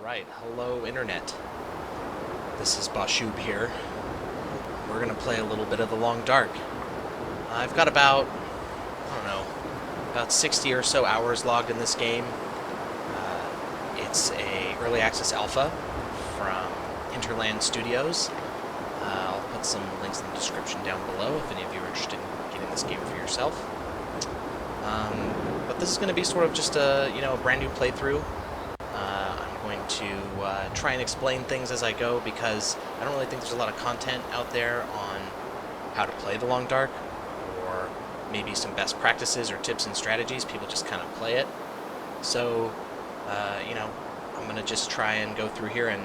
Alright, hello Internet. This is Bawshoob here. We're gonna play a little bit of The Long Dark. I've got about, I don't know, about 60 or so hours logged in this game. It's a early access alpha from Hinterland Studios. I'll put some links in the description down below if any of you are interested in getting this game for yourself. But this is going to be sort of just a, a brand new playthrough. I'm going to try and explain things as I go because I don't really think there's a lot of content out there on how to play The Long Dark, or maybe some best practices or tips and strategies. People just kind of play it. So, I'm going to just try and go through here and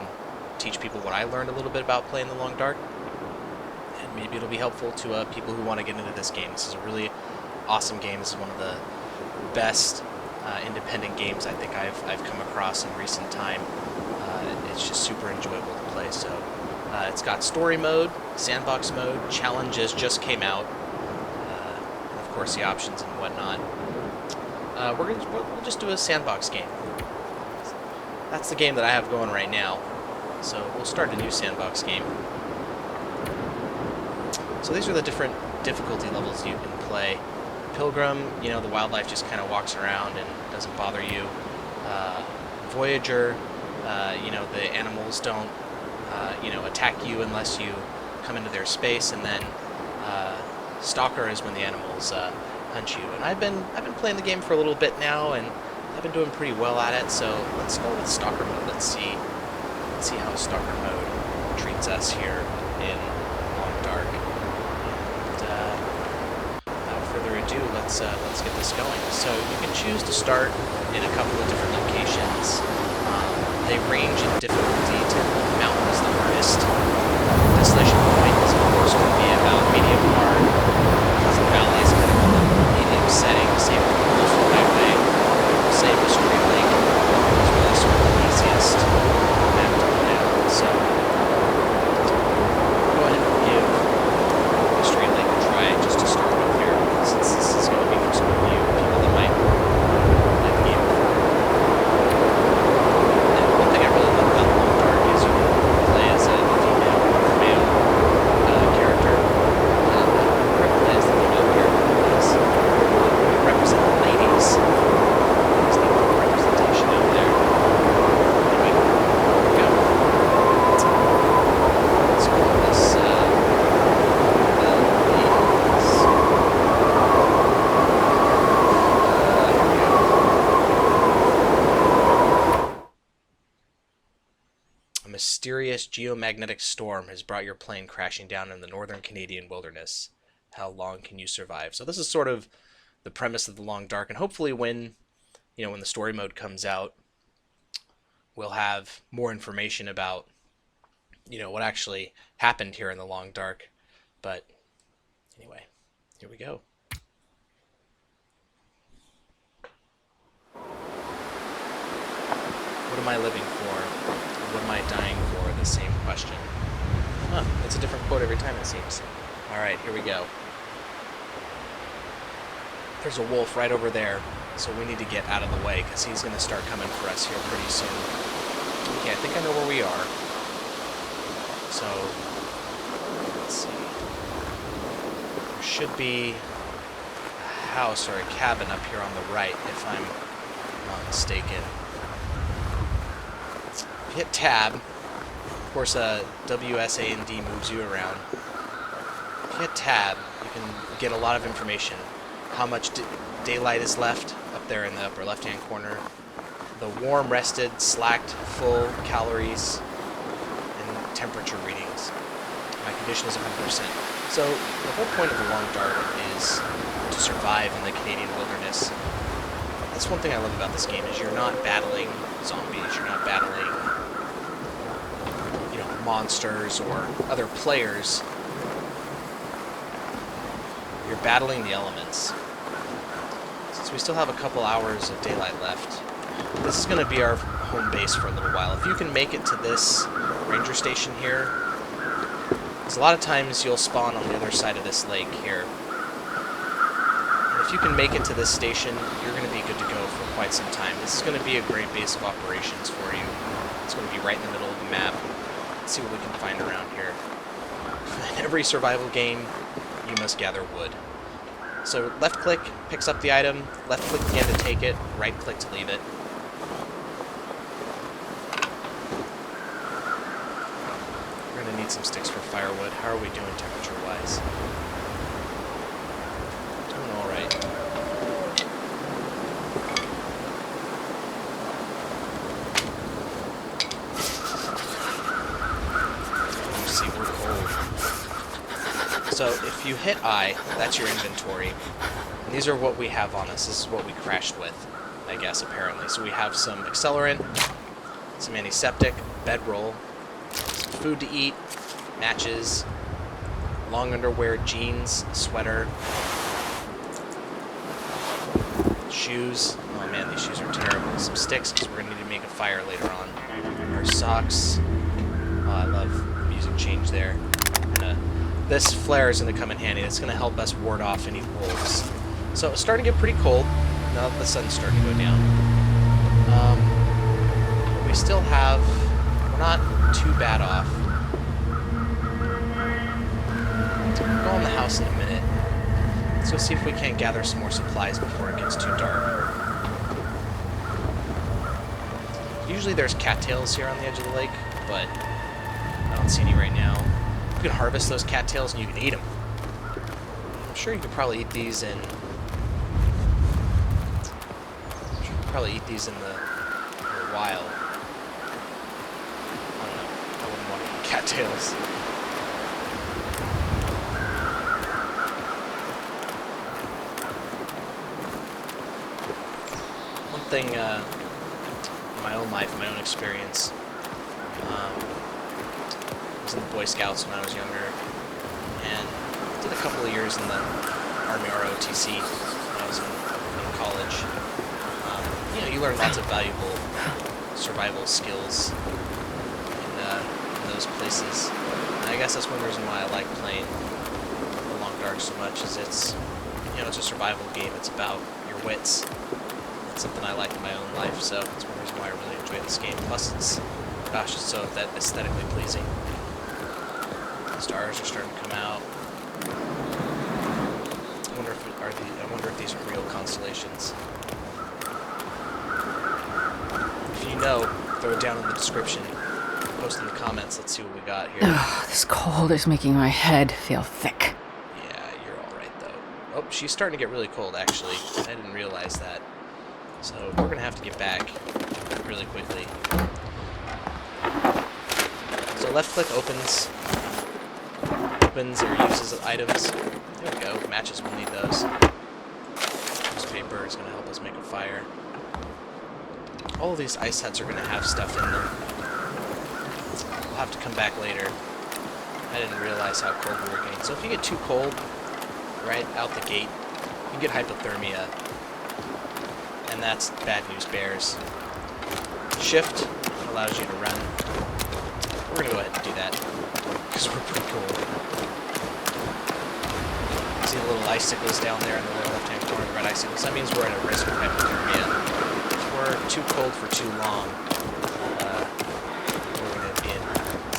teach people what I learned a little bit about playing The Long Dark. And maybe it'll be helpful to people who want to get into this game. This is a really awesome game. This is one of the best independent games I think I've come across in recent time. It's just super enjoyable to play. So it's got story mode, sandbox mode, challenges just came out, and of course the options and whatnot. We'll just do a sandbox game. That's the game that I have going right now. So we'll start a new sandbox game. So these are the different difficulty levels you can play. Pilgrim, the wildlife just kind of walks around and doesn't bother you. Voyager, the animals don't, attack you unless you come into their space. And then Stalker is when the animals hunt you. And I've been playing the game for a little bit now, and I've been doing pretty well at it. So let's go with Stalker mode. Let's see how Stalker mode treats us here in Long Dark. Let's get this going. So you can choose to start in a couple of different locations. They range in difficulty. The mountain is the hardest. Desolation Point is of course going to be about medium hard. Pleasant Valley is kind of a medium setting. Same with Coastal Highway. Same with Mystery Lake is really sort of the easiest map to play on. So go ahead and give Mystery Lake a try just to start with here, since this is going to be for some of you people that might play the game before. And one thing I really love about Long Dark is you can play as a female or male character. I don't play as the female character because we represent the ladies. There's the representation out there. Anyway, here we go. Let's call this A mysterious geomagnetic storm has brought your plane crashing down in the northern Canadian wilderness. How long can you survive? So this is sort of the premise of The Long Dark, and hopefully when the story mode comes out, we'll have more information about what actually happened here in The Long Dark. But anyway, here we go. What am I living for? What am I dying for? The same question. Huh, it's a different quote every time, it seems. Alright, here we go. There's a wolf right over there, so we need to get out of the way, because he's going to start coming for us here pretty soon. Okay, I think I know where we are. So, let's see. There should be a house or a cabin up here on the right, if I'm not mistaken. Hit tab. Of course, WSAD moves you around. If you hit tab, you can get a lot of information. How much daylight is left up there in the upper left-hand corner. The warm, rested, slacked, full calories, and temperature readings. My condition is 100%. So the whole point of The Long Dark is to survive in the Canadian wilderness. That's one thing I love about this game, is you're not battling zombies, you're not battling monsters or other players. You're battling the elements. Since we still have a couple hours of daylight left, this is going to be our home base for a little while. If you can make it to this ranger station here, because a lot of times you'll spawn on the other side of this lake here. And if you can make it to this station, you're going to be good to go for quite some time. This is going to be a great base of operations for you. It's going right in the middle of the map. Let's see what we can find around here. In every survival game, you must gather wood. So left click picks up the item, left click again to take it, right click to leave it. We're going to need some sticks for firewood. How are we doing temperature-wise? Doing alright. You see, we're cold. So if you hit I, that's your inventory. And these are what we have on us. This is what we crashed with, I guess, apparently. So we have some accelerant, some antiseptic, bedroll, some food to eat, matches, long underwear, jeans, sweater, shoes. Oh man, these shoes are terrible. Some sticks, because we're going to need to make a fire later on. Our socks. Oh, I love the music change there. This flare is going to come in handy. It's going to help us ward off any wolves. So it's starting to get pretting cold now that the sun's starting to go down. But we still have... We're not too bad off. We'll go in the house in a minute. Let's go see if we can't gather some more supplies before it gets too dark. Usually there's cattails here on the edge of the lake, but I don't see any right now. You can harvest those cattails and you can eat them. I'm sure you could probably eat these in... the wild. I don't know. I wouldn't want to eat cattails. One thing in my own life, my own experience, in the Boy Scouts when I was younger, and did a couple of years in the Army ROTC when I was in college. You know, you learn lots of valuable survival skills in those places. And I guess that's one reason why I like playing The Long Dark so much, is it's, you know, it's a survival game. It's about your wits. It's something I like in my own life, so it's one reason why I really enjoy this game. Plus, it's, gosh, it's so aesthetically pleasing. Stars are starting to come out. I wonder if these are real constellations. If you know, throw it down in the description. Post in the comments. Let's see what we got here. Ugh, this cold is making my head feel thick. Yeah, you're all right though. Oh, she's starting to get really cold. Actually, I didn't realize that. So we're gonna have to get back really quickly. So left click opens or uses items. There we go. Matches, we'll need those. Newspaper is going to help us make a fire. All of these ice huts are going to have stuff in them. We'll have to come back later. I didn't realize how cold we were getting. So if you get too cold, right out the gate, you get hypothermia. And that's bad news bears. Shift allows you to run. We're going to go ahead and do that, because we're pretty cold. See the little icicles down there in the lower left-hand corner, the red icicles? That means we're at a risk of hypothermia. If we're too cold for too long, we're going to be in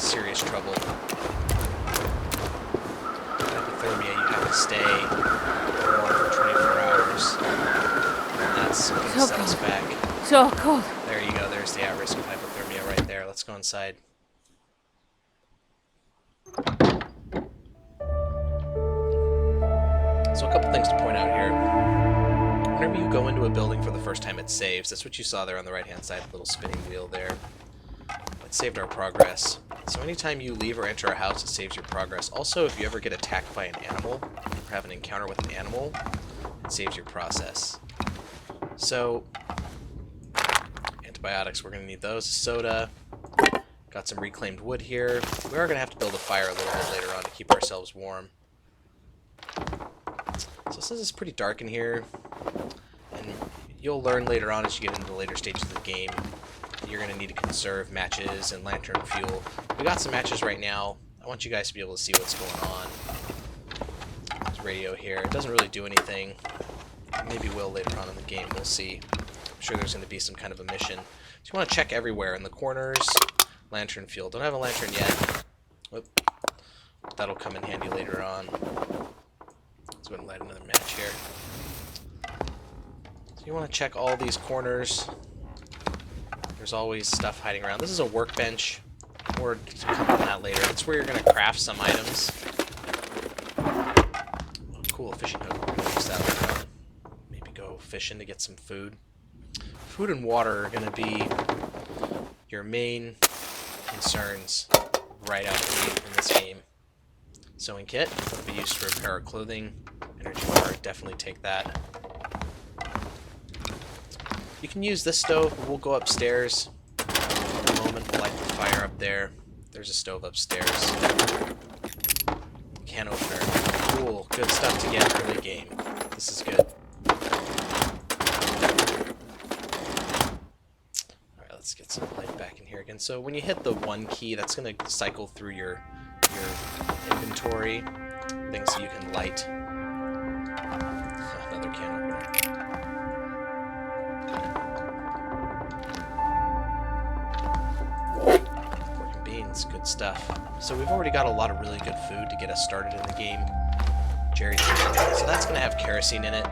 serious trouble. Hypothermia, you have to stay warm for 24 hours. And that's going to set us back. So cold. There you go, there's the at-risk of hypothermia right there. Let's go inside. So a couple things to point out here. Whenever you go into a building for the first time, it saves. That's what you saw there on the right-hand side, the little spinning wheel there. It saved our progress. So anytime you leave or enter a house, it saves your progress. Also, if you ever get attacked by an animal, or have an encounter with an animal, it saves your process. So, antibiotics, we're going to need those. Soda. Got some reclaimed wood here. We are going to have to build a fire a little bit later on to keep ourselves warm. So since it's pretty dark in here, and you'll learn later on as you get into the later stages of the game, you're going to need to conserve matches and lantern fuel. We got some matches right now. I want you guys to be able to see what's going on. There's radio here. It doesn't really do anything. Maybe will later on in the game. We'll see. I'm sure there's going to be some kind of a mission. So you want to check everywhere, in the corners, Lantern fuel. Don't have a lantern yet. Whoop. That'll come in handy later on. Let's go ahead and light another match here. So you want to check all these corners. There's always stuff hiding around. This is a workbench. More to come on that later. That's where you're going to craft some items. Oh, cool, fishing hook. We're going to use that later on. Maybe go fishing to get some food. Food and water are going to be your main concerns right out the gate in this game. Sewing kit will be used for repair of clothing. Energy bar, definitely take that. You can use this stove, but we'll go upstairs. In a moment, we'll light the fire up there. There's a stove upstairs. Can opener. Cool, good stuff to get early game. This is good. Alright, let's get some light back in here again. So when you hit the 1 key, that's going to cycle through your inventory. Things so you can light. Another can opener. Pork and beans, good stuff. So we've already got a lot of really good food to get us started in the game. Jerry's chicken. So that's going to have kerosene in it.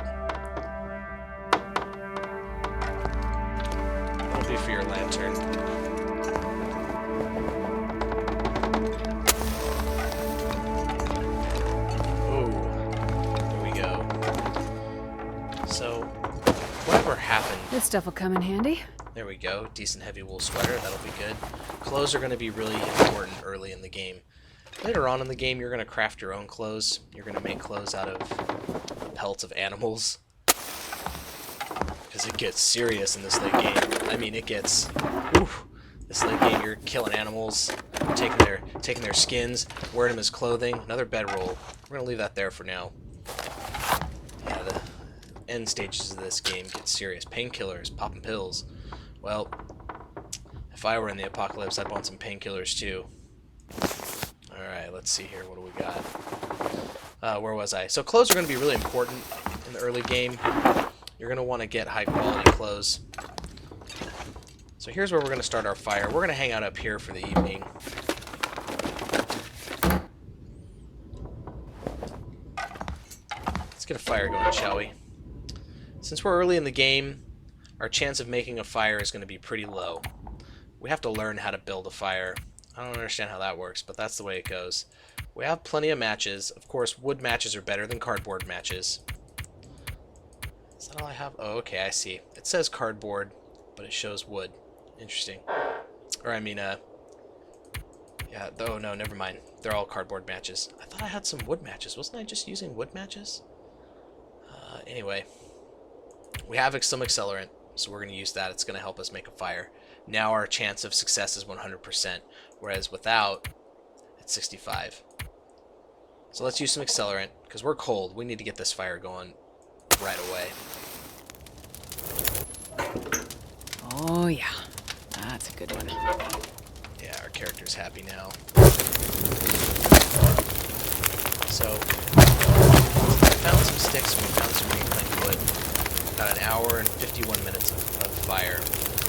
That'll be for your lantern. This stuff will come in handy. There we go. Decent heavy wool sweater. That'll be good. Clothes are going to be really important early in the game. Later on in the game, you're going to craft your own clothes. You're going to make clothes out of pelts of animals. Because it gets serious in this late game. I mean, it gets... Oof. This late game, you're killing animals, taking their skins, wearing them as clothing. Another bedroll. We're going to leave that there for now. Yeah, the end stages of this game get serious. Painkillers, popping pills. Well, if I were in the apocalypse, I'd want some painkillers too. Alright, let's see here. What do we got? Where was I? So clothes are going to be really important in the early game. You're going to want to get high quality clothes. So here's where we're going to start our fire. We're going to hang out up here for the evening. Let's get a fire going, shall we? Since we're early in the game, our chance of making a fire is going to be pretty low. We have to learn how to build a fire. I don't understand how that works, but that's the way it goes. We have plenty of matches. Of course, wood matches are better than cardboard matches. Is that all I have? Oh, okay, I see. It says cardboard, but it shows wood. Interesting. Or, I mean, yeah, oh no, never mind. They're all cardboard matches. I thought I had some wood matches. Wasn't I just using wood matches? Anyway. We have some accelerant, so we're going to use that. It's going to help us make a fire. Now our chance of success is 100%, whereas without, it's 65. So let's use some accelerant, because we're cold. We need to get this fire going right away. Oh, yeah. That's a good one. Yeah, our character's happy now. So, we found some sticks, we found some reclaimed wood. About an hour and 51 minutes of fire.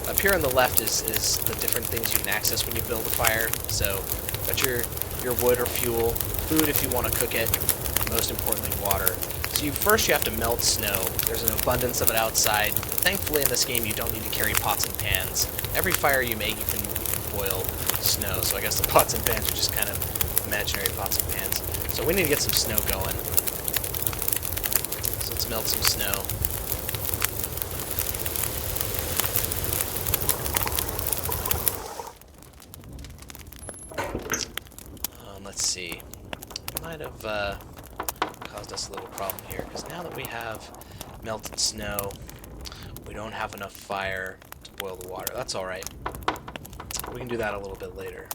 Up here on the left is the different things you can access when you build a fire. So, got your wood or fuel, food if you want to cook it, and most importantly, water. So first you have to melt snow. There's an abundance of it outside. Thankfully in this game you don't need to carry pots and pans. Every fire you make you can boil snow, so I guess the pots and pans are just kind of imaginary pots and pans. So we need to get some snow going. So let's melt some snow. Let's see. Might have caused us a little problem here, because now that we have melted snow, we don't have enough fire to boil the water. That's alright. We can do that a little bit later.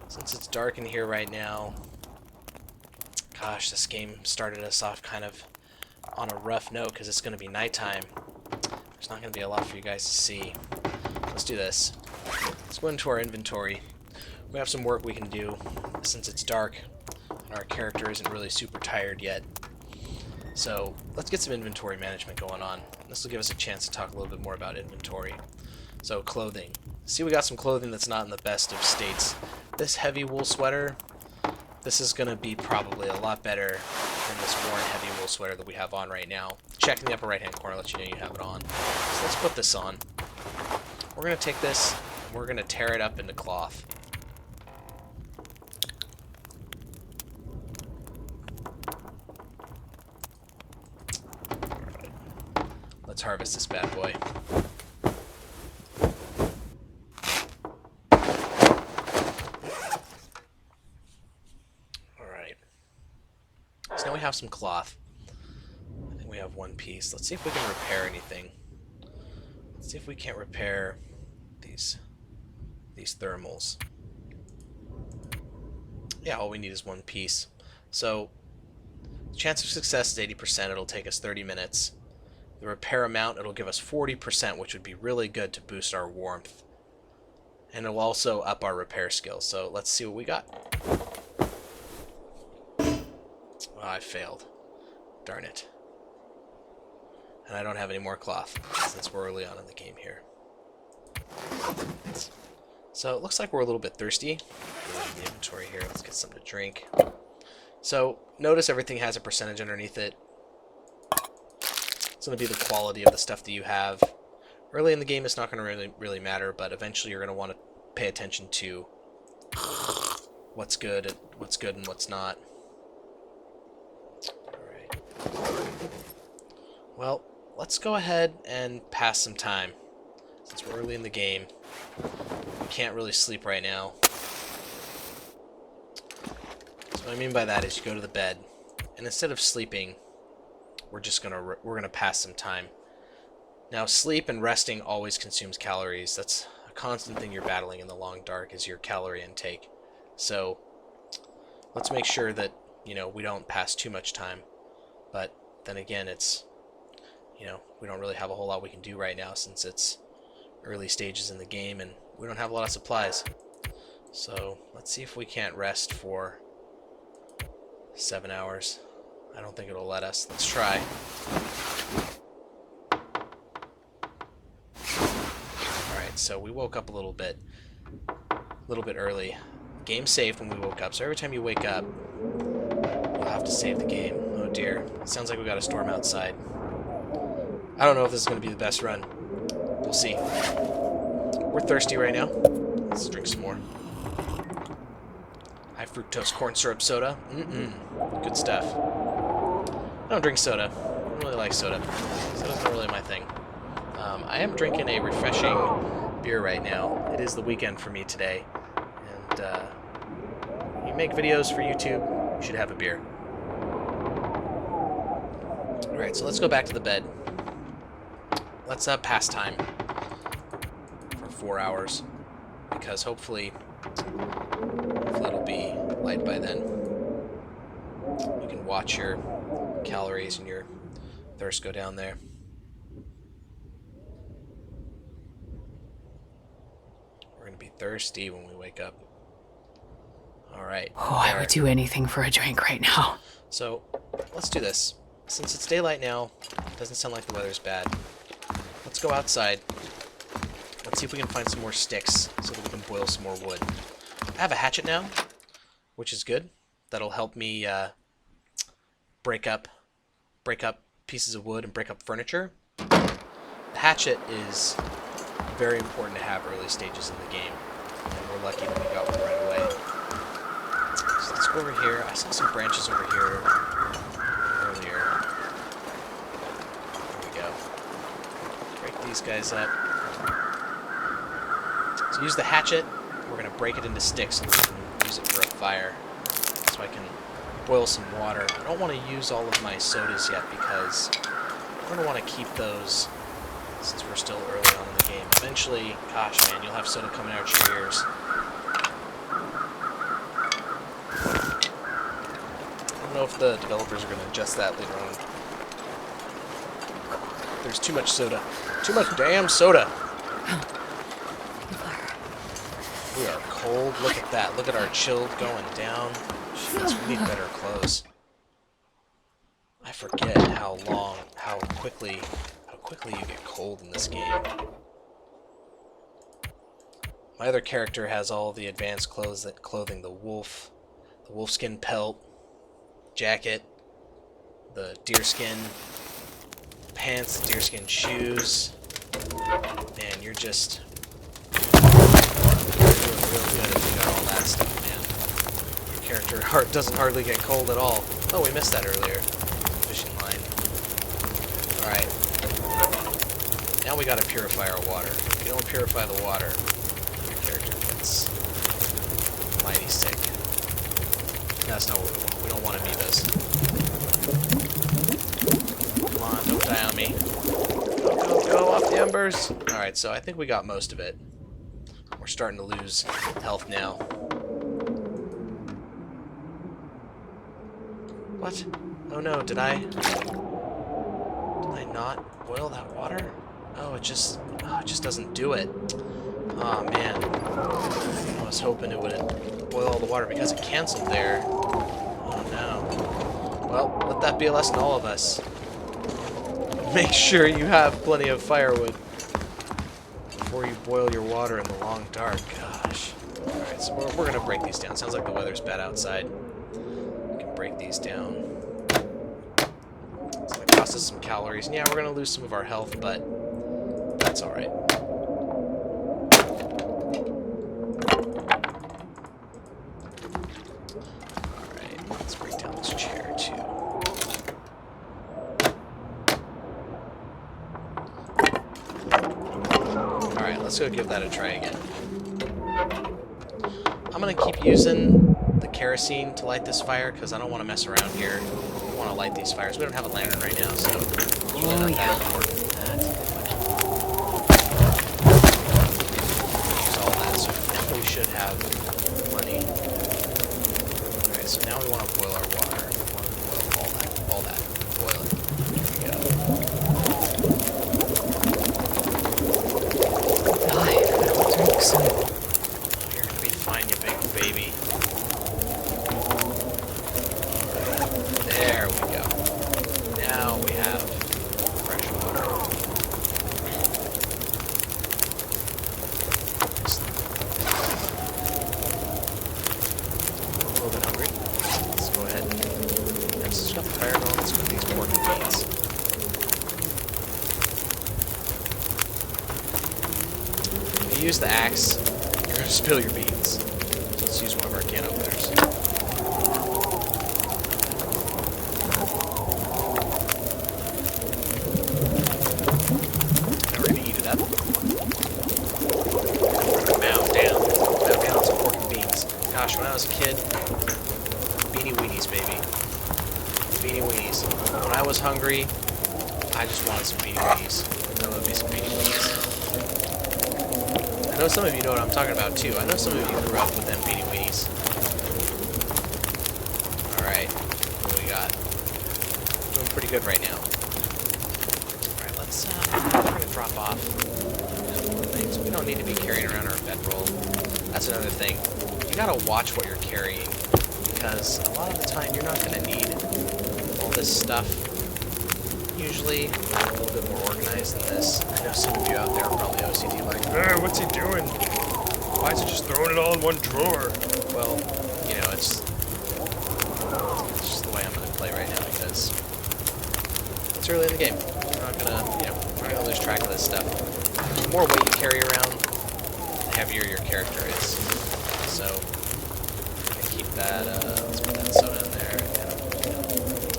Since it's dark in here right now, gosh, this game started us off kind of on a rough note, because it's going to be nighttime. There's not going to be a lot for you guys to see. Let's do this. Let's go into our inventory. We have some work we can do since it's dark and our character isn't really super tired yet. So let's get some inventory management going on. This will give us a chance to talk a little bit more about inventory. So clothing. See, we got some clothing that's not in the best of states. This heavy wool sweater, this is going to be probably a lot better than this worn heavy wool sweater that we have on right now. Check in the upper right hand corner, let you know you have it on. So let's put this on. We're going to take this, and we're going to tear it up into cloth. Let's harvest this bad boy. Alright. So now we have some cloth. I think we have one piece. Let's see if we can repair anything. Let's see if we can't repair these thermals. Yeah, all we need is one piece. So, chance of success is 80%. It'll take us 30 minutes. The repair amount, it'll give us 40%, which would be really good to boost our warmth. And it'll also up our repair skills. So let's see what we got. Oh, I failed. Darn it. And I don't have any more cloth, since we're early on in the game here. So it looks like we're a little bit thirsty. Go in the inventory here. Let's get something to drink. So notice everything has a percentage underneath it. It's going to be the quality of the stuff that you have. Early in the game, it's not going to really matter, but eventually you're going to want to pay attention to what's good and what's not. Alright. Well, let's go ahead and pass some time. Since we're early in the game, we can't really sleep right now. So what I mean by that is you go to the bed, and instead of sleeping, we're gonna pass some time. Now, sleep and resting always consumes calories. That's a constant thing you're battling in the long dark, is your calorie intake. So let's make sure that, you know, we don't pass too much time. But then again, it's, you know, we don't really have a whole lot we can do right now since it's early stages in the game and we don't have a lot of supplies. So let's see if we can't rest for 7 hours. I don't think it'll let us. Let's try. Alright, so we woke up a little bit early. Game saved when we woke up, so every time you wake up, you'll have to save the game. Oh dear. It sounds like we got a storm outside. I don't know if this is going to be the best run. We'll see. We're thirsty right now. Let's drink some more. High fructose corn syrup soda. Good stuff. I don't drink soda. I don't really like soda. Soda's not really my thing. I am drinking a refreshing beer right now. It is the weekend for me today. And you make videos for YouTube, you should have a beer. Alright, so let's go back to the bed. Let's pass time for 4 hours. Because hopefully it'll be light by then. You can watch your calories and your thirst go down there. We're going to be thirsty when we wake up. Alright. Oh, I would do anything for a drink right now. So, let's do this. Since it's daylight now, it doesn't sound like the weather's bad. Let's go outside. Let's see if we can find some more sticks so that we can boil some more wood. I have a hatchet now, which is good. That'll help me break up pieces of wood and break up furniture. The hatchet is very important to have early stages in the game, and we're lucky that we got one right away. So let's go over here. I saw some branches over here earlier. There we go. Break these guys up. So use the hatchet. We're going to break it into sticks so that we can use it for a fire. So I can boil some water. I don't want to use all of my sodas yet because I'm going to want to keep those since we're still early on in the game. Eventually, gosh man, you'll have soda coming out your ears. I don't know if the developers are going to adjust that later on. There's too much soda. Too much damn soda! We are cold. Look at that. Look at our chill going down. Jeez, we need better clothes. I forget how quickly you get cold in this game. My other character has all the advanced clothing, the wolfskin pelt, jacket, the deerskin pants, the deerskin shoes, and you're just doing real good if you got all that stuff, man. Your character doesn't hardly get cold at all. Oh, we missed that earlier. Fishing line. Alright. Now we gotta purify our water. If you don't purify the water, your character gets mighty sick. That's not what we want. We don't want amoebas. Come on, don't die on me. Go off the embers! Alright, so I think we got most of it. We're starting to lose health now. What? Oh no, did I not boil that water? Oh, it just doesn't do it. Oh man. I was hoping it would boil all the water because it canceled there. Oh no. Well, let that be a lesson to all of us. Make sure you have plenty of firewood before you boil your water in the long dark. Gosh. Alright, so we're gonna break these down. Sounds like the weather's bad outside. We can break these down. It's gonna cost us some calories. And yeah, we're gonna lose some of our health, but that's alright. Alright, let's break down this chair too. Alright, let's go give that a try again. I'm gonna keep using the kerosene to light this fire because I don't want to mess around here. I want to light these fires. We don't have a lantern right now, so it's really not that important. Use all that, so we should have plenty. Alright, so now we want to boil our water. We want to boil all that. Boil it. There we go. Die. Drink some. You're gonna be fine, you big baby. There we go. Now we have fresh water. A little bit hungry. Let's go ahead and just got the fire going. Let's cook these pork and beans. If you use the axe, you're going to spill your beans. So let's use one of our can openers. Now we're going to eat it up. We're going to mow down on some pork and beans. Gosh, when I was a kid, beanie weenies, baby. Beanie weenies. When I was hungry, I just wanted some beanie weenies. There would be some beanie weenies. I know some of you know what I'm talking about, too. I know some of you grew up with them beanie weenies. Alright, what do we got? Doing pretty good right now. Alright, let's, we're gonna drop off things. We don't need to be carrying around our bedroll. That's another thing. You gotta watch what you're carrying, because a lot of the time you're not gonna need all this stuff. Usually, I'm a little bit more organized than this. I know some of you out there are probably OCD, like, what's he doing? Why is he just throwing it all in one drawer? Well, you know, it's just the way I'm going to play right now, because it's early in the game. We're not going to, we're not going to lose track of this stuff. The more weight you carry around, the heavier your character is. So, I'm going to keep that, let's put that soda in there, and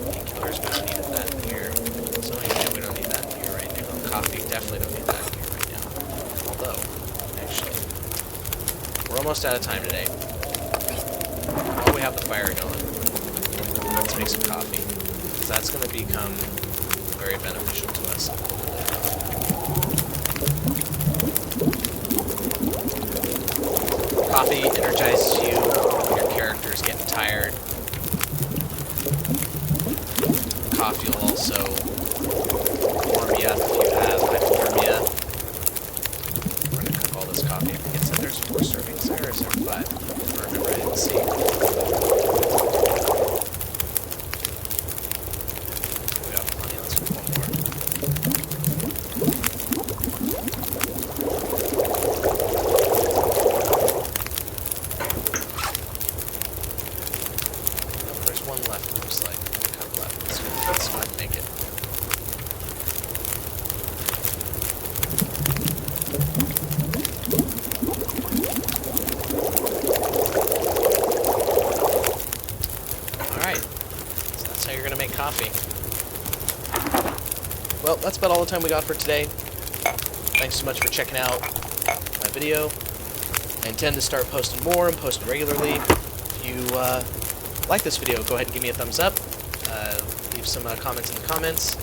painkillers, we don't need that in here. So we don't need that in here right now. Coffee, definitely don't need that in here right now. Although, actually, we're almost out of time today. While we have the fire going, let's make some coffee, because that's going to become very beneficial to us. Coffee energizes you, your character's getting tired. Coffee will also warm you up if you have hypothermia. We're going to cook all this coffee. I think it said there's 4 servings there, or is there 5? I don't remember, I didn't see. We got plenty, let's cook one more. coffee. Well, that's about all the time we got for today. Thanks so much for checking out my video. I intend to start posting more and posting regularly. If you like this video, go ahead and give me a thumbs up. Leave some comments in the comments.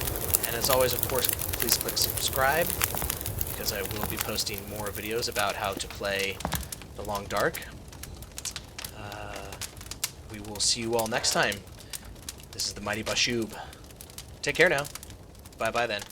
And as always, of course, please click subscribe, because I will be posting more videos about how to play The Long Dark. We will see you all next time. This is TheMightyBawshoob. Take care now. Bye-bye then.